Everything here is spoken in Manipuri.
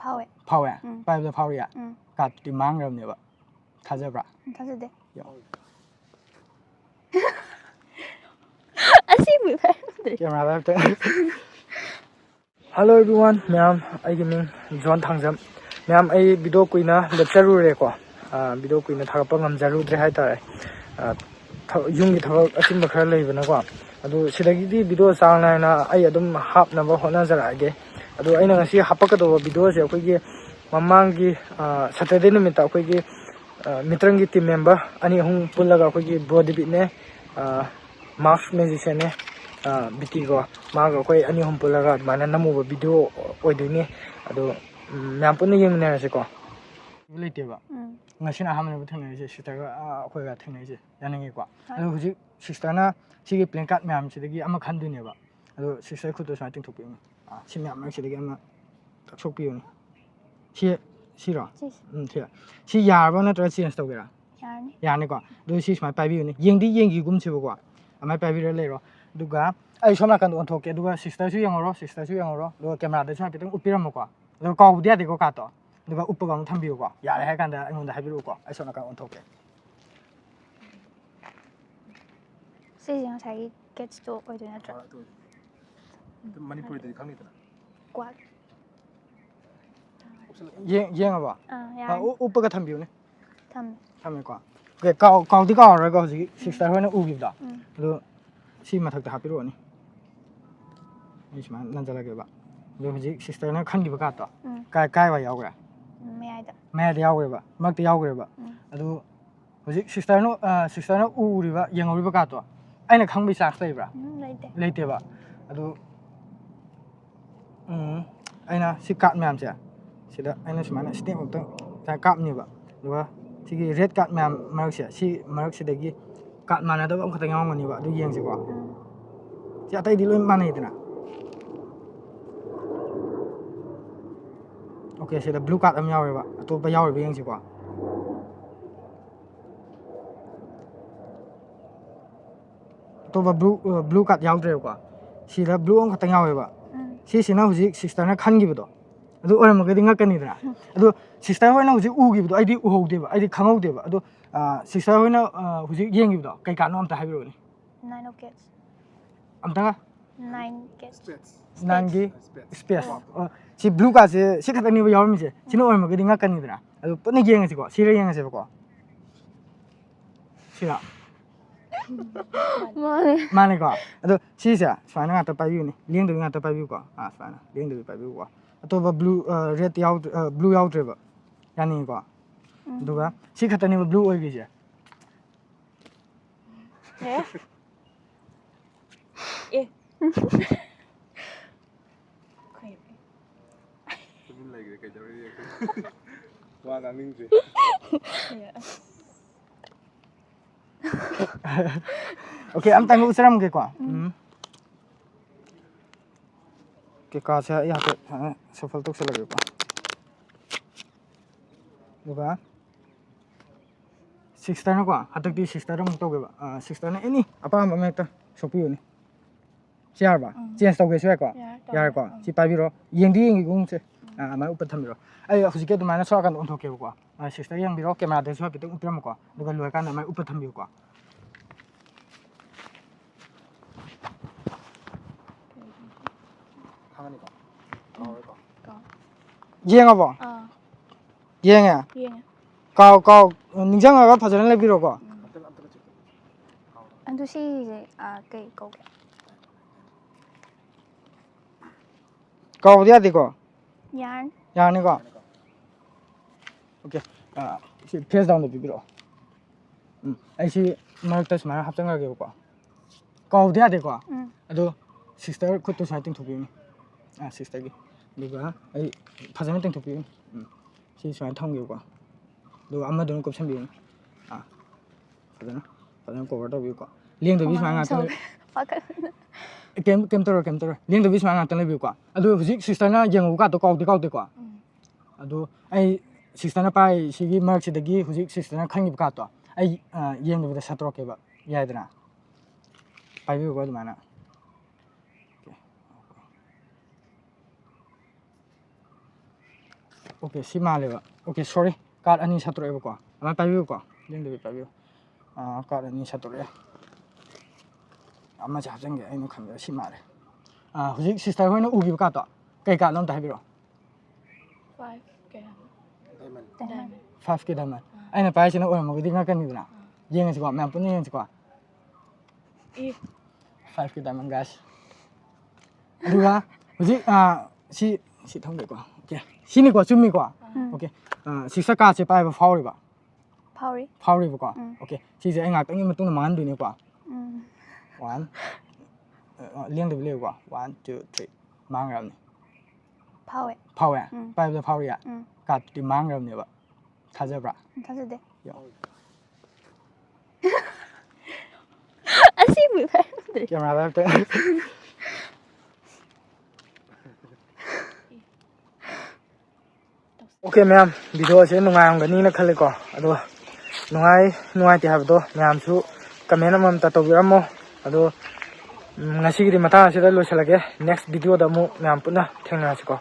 파워에. 파워야. 파이브 파워야. 응. 가 디망럼네 봐. 타져봐. 다시 돼. 요. 아시 왜 돼? Camera left. Hello everyone. Ma'am, I am John Thangzam. Ma'am, I video kuina lecture ru re ko. Video kuina thagpa ngam jaru dre hai ta. Yung gi thag asim ba khar lei bana ko. Adu sidagi di video sang lai na ai adum hap na ba hona jara ge. Adu aina ngasi hapaka do video se ko gi mamang gi Saturday numit ta ko gi mitrang gi team member ani hung pullaga ko gi body bit ne mask musician ne biti go maga ko ani hum pullaga mana namu video oidini ado myam pun yeng ne se ko lite ba ngasina hamne bu thane se sister ga ko ga thane se yanangi ko ado huji sister na sigi plan card myam se dagi ama khan dune ba ado sister khu to sa ting thok pi si myam ma se dagi ama thok pi ni si siro si yar ba na tra change to ga yarni yarni ko do si ma pai bi ni yeng gi gum se ko amai pai bi re le ro duga ai somna kan on thoke duga sister su yang ro duga camera de sa pitang upiram ko do ko dia de ko ka to duga upagam tham bi ko ya le ha kan da ai mon da ha bi ko ai somna kan on thoke 세상 자기 get to 어디나 줘. 머니푸리들이 강리더라. 꽉. yeng ba 야. upaga tham bi ni 탐. tham ko ke ka di ka ro ko si sister ho na u bi da do si ma thak da ha bi ro ni ni ma nan jala ke ba do ji sister na khan gi ba ka to kai ba yaw ga 매야다.မဲတရားဝယ်ပါမတ်တရားဝယ်ပါအဲ့ဒါဟိုsister နော်ဦးတွေပါရန်ကုန်တွေဘကတော့အဲ့နဲ့ခန်းမိစားစိတ်ပါ 라이데. လိုက်တယ်ပါအဲ့ဒါအဲ့နာစစ်ကတ်မြန်ချာစစ်ဒါအဲ့နဲ့စမနာစတင်တော့ဒါကပ်နေပါဒီကစီ red card မြန်မရချာစီမရချတဲ့ကြီးကတ်မနာတော့ခတငောင်းကနေပါဒီရင်စီကွာစီအတိုက်ဒီလိုမနေတယ်နာโอเคc'est le blue card အမြောက်ရပါအတူပရောက်ရပြင်းစီကွာတော့ blue card ရောက်တယ်ကွာစီလည်း blue အောင်ခတငောက်ရပါစီစနာဟိုစီ sister နဲ့ခန်းကြီးဘတော့အဲ့ဒါအော်မကဒီငါကနေတယ်အဲ့ဒါ sister ဟိုနော်ဟိုစီဦးကြီးဘတော့အဲ့ဒီဦးဟုတ်တယ်ပါအဲ့ဒီခန်းဟုတ်တယ်ပါအဲ့ဒါsister ဟိုနော်ဟိုစီရင်းကြီးဘတော့ကိတ်ကတော့အမ်တာဟိုလို့ 9 gets. အမ်တာ 9 gets. 난기 space 지 블루가스 시카다니 뭐 여름이지 지는 얼마 그 링가 까니더라 아주 뻔히 기행해서 거 시를 기행해서 거 시라 뭐네. 많이 거 아주 시사 스파나 갖다 빠비니 링도 갖다 빠비고 스파나 링도 빠비고 또 블루 레드 야우 블루 야우 드레버 야니 거 누가 시카다니 뭐 블루 오이기지 네? 예. 와 나민지. 오케이 암땅 우스람 게 과. के कासे या के सफल तो से लगे 과. 누가 sister 나 과. 하덕디 sister 랑 또 게 봐. sister 나 애니 아빠 엄마 또 쇼피오니. 지알 봐. 제스 또 게서 과. 야 과. 지 빠비로 잉디 공세. 아마 우빠 탐비로. ai hujike du mana sokan on thoke ko sister yang biro camera de so pitung upram ko duga loi kan mai upa thambi ko 강하니 거. 거. yeng abo yeng ya 예. ka ningjang ga phajan le biro ko 안도 시 이제 그 거기. ka odia de ko yarn. ya ni ko okay si face down de biro ai si mark tas ma hapchang ga ge ko ka odia de ko ado sister khut to setting thobi ni sister gi duga ai phajan ting thobi si sai thong ge ko do amma don ko cham bi phajan cover to bi ko link to bi ma nga to kem toro link to bi ma nga to le bi ko ado huji sister na yang ka to ka de ko ado ai sister na pai sigi mark si dagi huji sister na khangi ka to ai yeng de satro ke ba ya dana pai bi ko ma na okay စီမလေးပါ okay sorry ကားအနီးဆက်တော့ပဲကွာအမပိုင်ပြီကွာလင်းတယ်ပိုင်ပြီကားအနီးဆက်တော့ရအမချာစင်းကအဲ့နခံရစီမလေးဟိုကြီး sister ဟိုနော်ဦးကြီးကတော့ကဲကတော့တိုင်းပြီတော့ 5k ได้มัน 5k တမအဲ့နဲ့ပိုင်ရှင်တော့မကတိငါကနေလားရင်းငယ်စကွာမြန်ပုန်ရင်းစကွာ 5k တမ guys လူကဟိုကြီးစီထုံးတယ်ကွာ okay စီနေကွာကျွမိကွာ okay စီစကားချပိုင်ဖောက်ရပါ Powery ဖောက်ရပါကွာ okay စီစအဲ့ငါတင်းမတုံးမန်ပြီနေကွာ 1လင်းတယ်လေကွာ1 2 3မန်းရမ်း Power ဖောက်ရပိုင်ဖောက်ရကဒီမန်းရမ်းနေပါထားကြပါ 다시대 ရော 아시부 봐 ကင်မရာပဲတဲ့ Okay ma'am ဒီတော့ရှင်နုံငိုင်းကနီးနဲ့ခက်လက်ကောအဲ့တော့နုံငိုင်းတဲ့ဟာတော့ ma'am စုကမင်းနမမ်တတော်ရမောအဲ့တော့ငါရှိကြမတာဆက်လို့ဆက်လကေ next video တော့ ma'am ပုနာထင်လာစကော